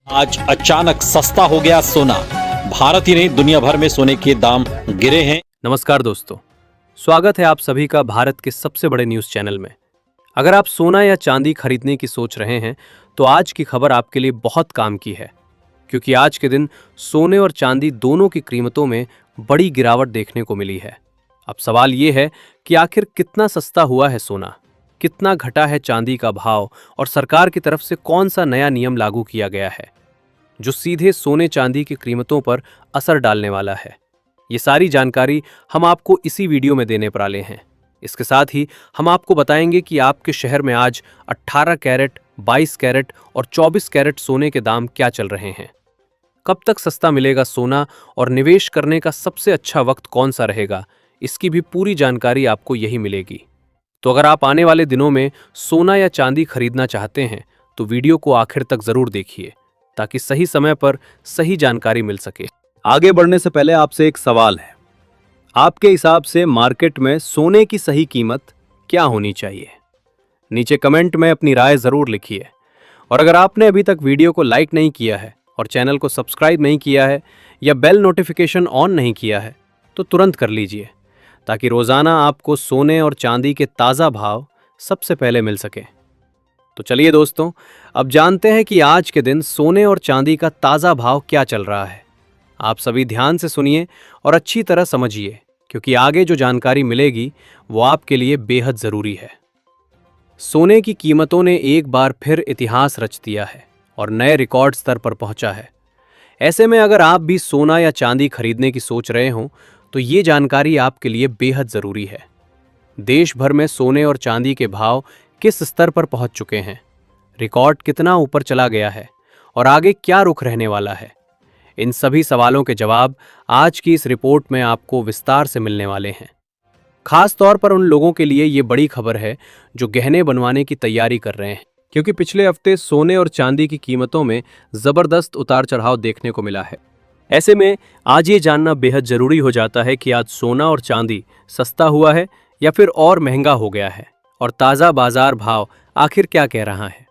आज अचानक सस्ता हो गया सोना। भारत ही नहीं दुनिया भर में सोने के दाम गिरे हैं। नमस्कार दोस्तों, स्वागत है आप सभी का भारत के सबसे बड़े न्यूज़ चैनल में। अगर आप सोना या चांदी खरीदने की सोच रहे हैं तो आज की खबर आपके लिए बहुत काम की है, क्योंकि आज के दिन सोने और चांदी दोनों की कीमतों में बड़ी गिरावट देखने को मिली है। अब सवाल ये है कि आखिर कितना सस्ता हुआ है सोना, कितना घटा है चांदी का भाव और सरकार की तरफ से कौन सा नया नियम लागू किया गया है जो सीधे सोने चांदी की कीमतों पर असर डालने वाला है। ये सारी जानकारी हम आपको इसी वीडियो में देने वाले हैं। इसके साथ ही हम आपको बताएंगे कि आपके शहर में आज 18 कैरेट, 22 कैरेट और 24 कैरेट सोने के दाम क्या चल रहे हैं, कब तक सस्ता मिलेगा सोना और निवेश करने का सबसे अच्छा वक्त कौन सा रहेगा, इसकी भी पूरी जानकारी आपको यही मिलेगी। तो अगर आप आने वाले दिनों में सोना या चांदी खरीदना चाहते हैं तो वीडियो को आखिर तक जरूर देखिए ताकि सही समय पर सही जानकारी मिल सके। आगे बढ़ने से पहले आपसे एक सवाल है, आपके हिसाब से मार्केट में सोने की सही कीमत क्या होनी चाहिए? नीचे कमेंट में अपनी राय जरूर लिखिए। और अगर आपने अभी तक वीडियो को लाइक नहीं किया है और चैनल को सब्सक्राइब नहीं किया है या बेल नोटिफिकेशन ऑन नहीं किया है तो तुरंत कर लीजिए, ताकि रोजाना आपको सोने और चांदी के ताज़ा भाव सबसे पहले मिल सके। तो चलिए दोस्तों, अब जानते हैं कि आज के दिन सोने और चांदी का ताज़ा भाव क्या चल रहा है। आप सभी ध्यान से सुनिए और अच्छी तरह समझिए, क्योंकि आगे जो जानकारी मिलेगी वो आपके लिए बेहद ज़रूरी है। सोने की कीमतों ने एक बार फिर इतिहास रच दिया है और नए रिकॉर्ड स्तर पर पहुंचा है। ऐसे में अगर आप भी सोना या चांदी खरीदने की सोच रहे हों तो ये जानकारी आपके लिए बेहद ज़रूरी है। देश भर में सोने और चांदी के भाव किस स्तर पर पहुंच चुके हैं, रिकॉर्ड कितना ऊपर चला गया है और आगे क्या रुख रहने वाला है, इन सभी सवालों के जवाब आज की इस रिपोर्ट में आपको विस्तार से मिलने वाले हैं। खास तौर पर उन लोगों के लिए ये बड़ी खबर है जो गहने बनवाने की तैयारी कर रहे हैं, क्योंकि पिछले हफ्ते सोने और चांदी की कीमतों में ज़बरदस्त उतार चढ़ाव देखने को मिला है। ऐसे में आज ये जानना बेहद ज़रूरी हो जाता है कि आज सोना और चांदी सस्ता हुआ है या फिर और महंगा हो गया है, और ताज़ा बाजार भाव आखिर क्या कह रहा है।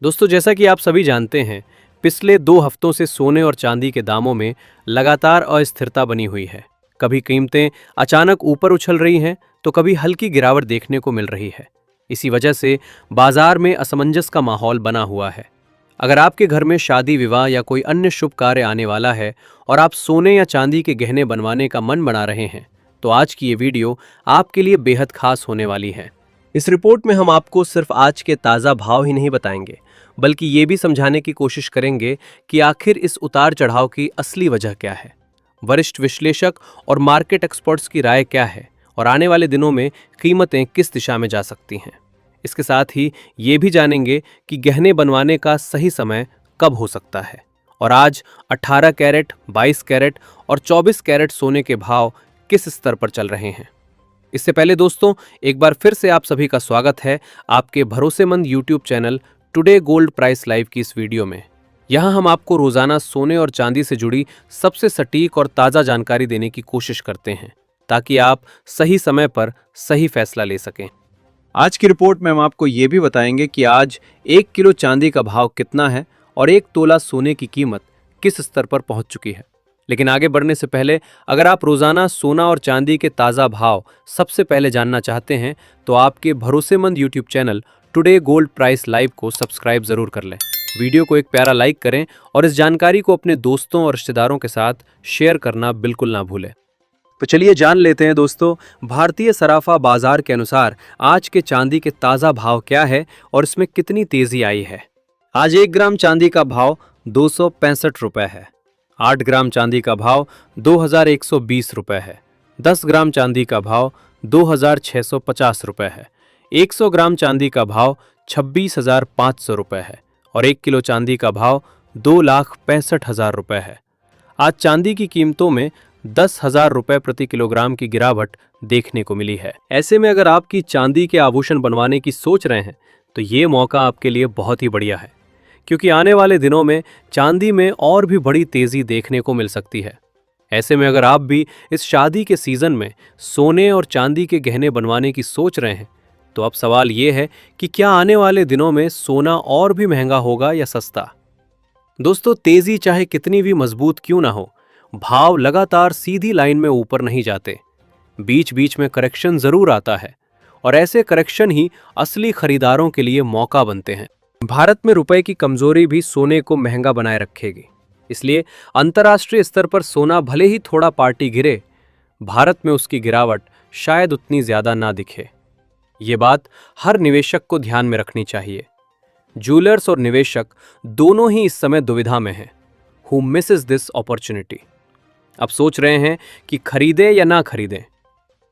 दोस्तों, जैसा कि आप सभी जानते हैं, पिछले 2 हफ्तों से सोने और चांदी के दामों में लगातार अस्थिरता बनी हुई है। कभी कीमतें अचानक ऊपर उछल रही हैं तो कभी हल्की गिरावट देखने को मिल रही है। इसी वजह से बाजार में असमंजस का माहौल बना हुआ है। अगर आपके घर में शादी, विवाह या कोई अन्य शुभ कार्य आने वाला है और आप सोने या चांदी के गहने बनवाने का मन बना रहे हैं तो आज की ये वीडियो आपके लिए बेहद खास होने वाली है। इस रिपोर्ट में हम आपको सिर्फ आज के ताज़ा भाव ही नहीं बताएंगे, बल्कि ये भी समझाने की कोशिश करेंगे कि आखिर इस उतार चढ़ाव की असली वजह क्या है, वरिष्ठ विश्लेषक और मार्केट एक्सपर्ट्स की राय क्या है और आने वाले दिनों में कीमतें किस दिशा में जा सकती हैं। इसके साथ ही ये भी जानेंगे कि गहने बनवाने का सही समय कब हो सकता है और आज 18 कैरेट, 22 कैरेट और 24 कैरेट सोने के भाव किस स्तर पर चल रहे हैं। इससे पहले दोस्तों, एक बार फिर से आप सभी का स्वागत है आपके भरोसेमंद YouTube channel today gold price live की इस वीडियो में। यहाँ हम आपको रोजाना सोने और चांदी से जुड़ी सबसे सटीक और ताज़ा जानकारी देने की कोशिश करते हैं, ताकि आप सही समय पर सही फैसला ले सकें। आज की रिपोर्ट में हम आपको ये भी बताएंगे कि आज 1 किलो चांदी का भाव कितना है और 1 तोला सोने की कीमत किस स्तर पर पहुंच चुकी है। लेकिन आगे बढ़ने से पहले अगर आप रोजाना सोना और चांदी के ताज़ा भाव सबसे पहले जानना चाहते हैं तो आपके भरोसेमंद YouTube channel today gold price live को सब्सक्राइब जरूर कर लें। वीडियो को एक प्यारा लाइक करें और इस जानकारी को अपने दोस्तों और रिश्तेदारों के साथ शेयर करना बिल्कुल ना भूलें। तो चलिए जान लेते हैं दोस्तों, भारतीय सराफा बाजार के अनुसार आज के चांदी के ताज़ा भाव क्या है और इसमें कितनी तेजी आई है। आज 1 ग्राम चांदी का भाव 265 रुपये है। 8 ग्राम चांदी का भाव 2120 रुपये है। 10 ग्राम चांदी का भाव 2650 रुपये है। 100 ग्राम चांदी का भाव 26,500 रुपये है और 1 किलो चांदी का भाव 2,65,000 रुपये है। आज चांदी की कीमतों में 10,000 रुपये प्रति किलोग्राम की गिरावट देखने को मिली है। ऐसे में अगर आपकी चांदी के आभूषण बनवाने की सोच रहे हैं तो ये मौका आपके लिए बहुत ही बढ़िया है, क्योंकि आने वाले दिनों में चांदी में और भी बड़ी तेजी देखने को मिल सकती है। ऐसे में अगर आप भी इस शादी के सीजन में सोने और चांदी के गहने बनवाने की सोच रहे हैं तो अब सवाल ये है कि क्या आने वाले दिनों में सोना और भी महंगा होगा या सस्ता। दोस्तों, तेजी चाहे कितनी भी मजबूत क्यों ना हो, भाव लगातार सीधी लाइन में ऊपर नहीं जाते। बीच बीच में करेक्शन जरूर आता है और ऐसे करेक्शन ही असली खरीदारों के लिए मौका बनते हैं। भारत में रुपए की कमजोरी भी सोने को महंगा बनाए रखेगी, इसलिए अंतर्राष्ट्रीय स्तर पर सोना भले ही थोड़ा पार्टी गिरे, भारत में उसकी गिरावट शायद उतनी ज्यादा ना दिखे। ये बात हर निवेशक को ध्यान में रखनी चाहिए। ज्वेलर्स और निवेशक दोनों ही इस समय दुविधा में हैं। Who Mrs this opportunity? अब सोच रहे हैं कि खरीदें या ना खरीदें,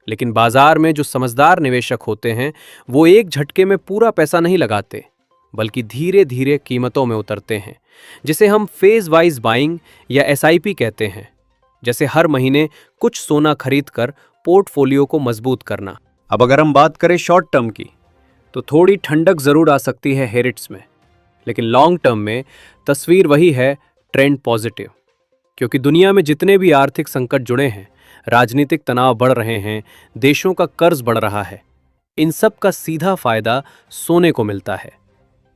लेकिन बाजार में जो समझदार निवेशक होते हैं वो एक झटके में पूरा पैसा नहीं लगाते, बल्कि धीरे धीरे कीमतों में उतरते हैं, जिसे हम फेज वाइज बाइंग या एसआईपी कहते हैं। जैसे हर महीने कुछ सोना खरीदकर पोर्टफोलियो को मजबूत करना। अब अगर हम बात करें शॉर्ट टर्म की, तो थोड़ी ठंडक जरूर आ सकती है हेरिट्स में, लेकिन लॉन्ग टर्म में तस्वीर वही है, ट्रेंड पॉजिटिव। क्योंकि दुनिया में जितने भी आर्थिक संकट जुड़े हैं, राजनीतिक तनाव बढ़ रहे हैं, देशों का कर्ज बढ़ रहा है, इन सब का सीधा फायदा सोने को मिलता है।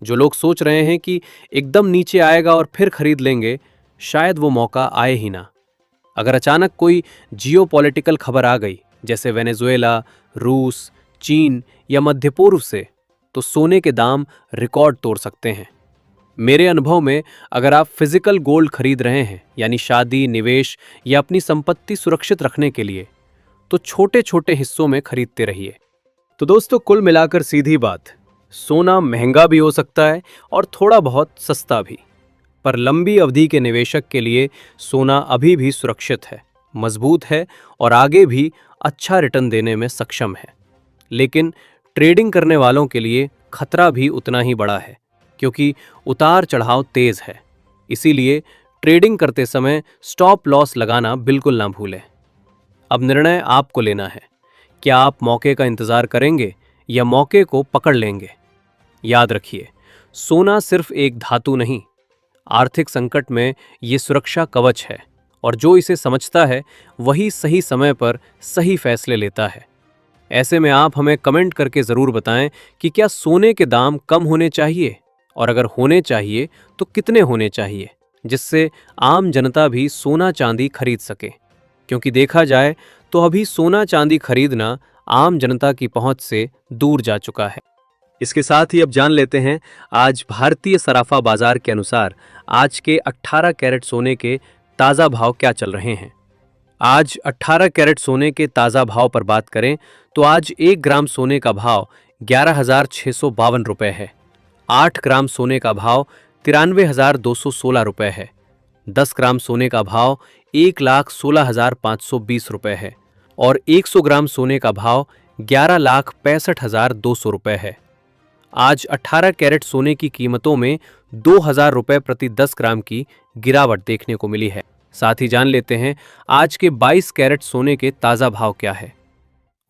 जो लोग सोच रहे हैं कि एकदम नीचे आएगा और फिर खरीद लेंगे, शायद वो मौका आए ही ना। अगर अचानक कोई जियोपॉलिटिकल खबर आ गई, जैसे वेनेजुएला, रूस, चीन या मध्य पूर्व से, तो सोने के दाम रिकॉर्ड तोड़ सकते हैं। मेरे अनुभव में अगर आप फिजिकल गोल्ड खरीद रहे हैं, यानी शादी, निवेश या अपनी संपत्ति सुरक्षित रखने के लिए, तो छोटे छोटे हिस्सों में खरीदते रहिए। तो दोस्तों, कुल मिलाकर सीधी बात, सोना महंगा भी हो सकता है और थोड़ा बहुत सस्ता भी, पर लंबी अवधि के निवेशक के लिए सोना अभी भी सुरक्षित है, मजबूत है और आगे भी अच्छा रिटर्न देने में सक्षम है। लेकिन ट्रेडिंग करने वालों के लिए खतरा भी उतना ही बड़ा है, क्योंकि उतार चढ़ाव तेज है। इसीलिए ट्रेडिंग करते समय स्टॉप लॉस लगाना बिल्कुल ना भूलें। अब निर्णय आपको लेना है, क्या आप मौके का इंतजार करेंगे या मौके को पकड़ लेंगे। याद रखिए, सोना सिर्फ एक धातु नहीं, आर्थिक संकट में ये सुरक्षा कवच है, और जो इसे समझता है वही सही समय पर सही फैसले लेता है। ऐसे में आप हमें कमेंट करके ज़रूर बताएं कि क्या सोने के दाम कम होने चाहिए, और अगर होने चाहिए तो कितने होने चाहिए, जिससे आम जनता भी सोना चांदी खरीद सके। क्योंकि देखा जाए तो अभी सोना चांदी खरीदना आम जनता की पहुंच से दूर जा चुका है। इसके साथ ही अब जान लेते हैं आज भारतीय सराफा बाजार के अनुसार आज के 18 कैरेट सोने के ताज़ा भाव क्या चल रहे हैं। आज 18 कैरेट सोने के ताज़ा भाव पर बात करें तो आज 1 ग्राम सोने का भाव 11,652 रुपये है। 8 ग्राम सोने का भाव 93,216 रुपये है। 10 ग्राम सोने का भाव 1,16,520 रुपये है और 100 ग्राम सोने का भाव 11,65,200 रुपये है। आज 18 कैरेट सोने की कीमतों में 2,000 रुपये प्रति 10 ग्राम की गिरावट देखने को मिली है। साथ ही जान लेते हैं आज के 22 कैरेट सोने के ताज़ा भाव क्या है।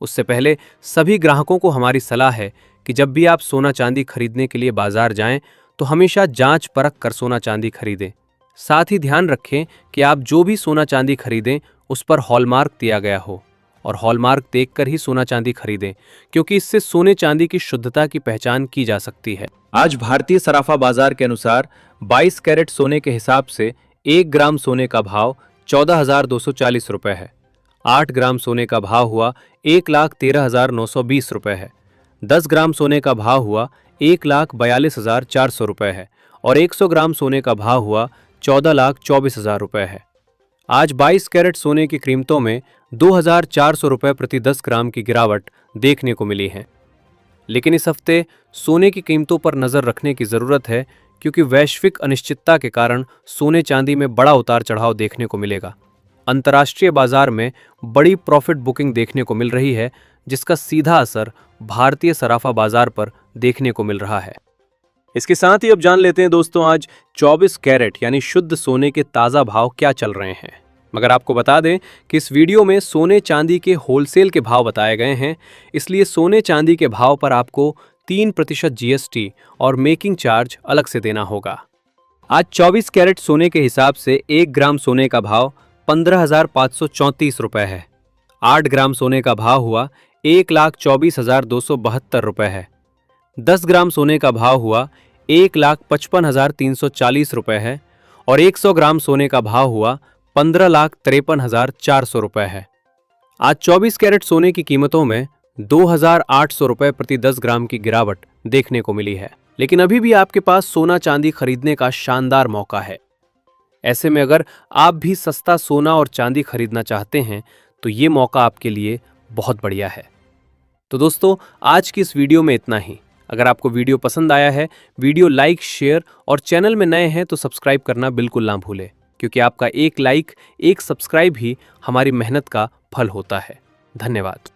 उससे पहले सभी ग्राहकों को हमारी सलाह है कि जब भी आप सोना चांदी खरीदने के लिए बाजार जाएं तो हमेशा जांच परख कर सोना चांदी खरीदें। साथ ही ध्यान रखें कि आप जो भी सोना चांदी खरीदें उस पर हॉलमार्क दिया गया हो, और हॉलमार्क देखकर ही सोना चांदी खरीदें, क्योंकि इससे सोने चांदी की शुद्धता की पहचान की जा सकती है। आज भारतीय सराफा बाजार के अनुसार 22 कैरेट सोने के हिसाब से 1 ग्राम सोने का भाव 14,240 रुपये है। 8 ग्राम सोने का भाव हुआ 1,13,920 रुपये है। 10 ग्राम सोने का भाव हुआ 1,42,400 रुपये है और 100 ग्राम सोने का भाव हुआ 14,24,000 रुपये है। आज 22 कैरेट सोने की कीमतों में 2,400 रुपये प्रति 10 ग्राम की गिरावट देखने को मिली है। लेकिन इस हफ्ते सोने की कीमतों पर नज़र रखने की ज़रूरत है, क्योंकि वैश्विक अनिश्चितता के कारण सोने चांदी में बड़ा उतार चढ़ाव देखने को मिलेगा। अंतर्राष्ट्रीय बाजार में बड़ी प्रॉफिट बुकिंग देखने को मिल रही है, जिसका सीधा असर भारतीय सराफा बाजार पर देखने को मिल रहा है। इसके साथ ही अब जान लेते हैं दोस्तों आज 24 कैरेट यानी शुद्ध सोने के ताज़ा भाव क्या चल रहे हैं। मगर आपको बता दें कि इस वीडियो में सोने चांदी के होलसेल के भाव बताए गए हैं, इसलिए सोने चांदी के भाव पर आपको 3% जीएसटी और मेकिंग चार्ज अलग से देना होगा। आज 24 कैरेट सोने के हिसाब से 1 ग्राम सोने का भाव 15,534 रुपये है। 8 ग्राम सोने का भाव हुआ 1,24,272 रुपये है। 10 ग्राम सोने का भाव हुआ 1,55,340 रुपये है और 100 ग्राम सोने का भाव हुआ 15,53,400 रुपए है। आज 24 कैरेट सोने की कीमतों में 2,800 रुपए प्रति 10 ग्राम की गिरावट देखने को मिली है। लेकिन अभी भी आपके पास सोना चांदी खरीदने का शानदार मौका है। ऐसे में अगर आप भी सस्ता सोना और चांदी खरीदना चाहते हैं तो ये मौका आपके लिए बहुत बढ़िया है। तो दोस्तों, आज की इस वीडियो में इतना ही। अगर आपको वीडियो पसंद आया है, वीडियो लाइक, शेयर और चैनल में नए हैं तो सब्सक्राइब करना बिल्कुल ना भूलें, क्योंकि आपका एक लाइक, एक सब्सक्राइब ही हमारी मेहनत का फल होता है। धन्यवाद।